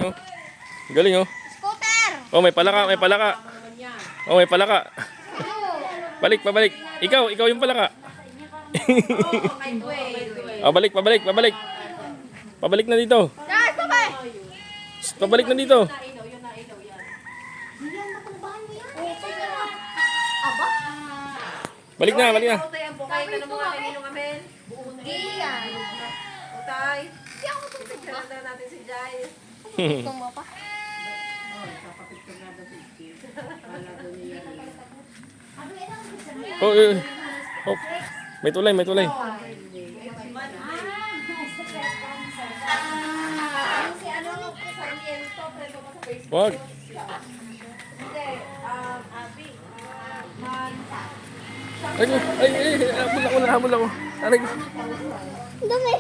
oh. Galing oh. Scooter! Oh, may palaka, may palaka. Oh, may palaka. Balik, pabalik. Ikaw yung palaka. Oh, balik, pabalik. Pabalik na dito. Guys, sabay! Pabalik na dito. Aba? Balik na. Sabi ko Di ako tumutugba. Tumba pa. Oh, oh. May tulay. Wag. Habol ako. Aray ko. Dumi.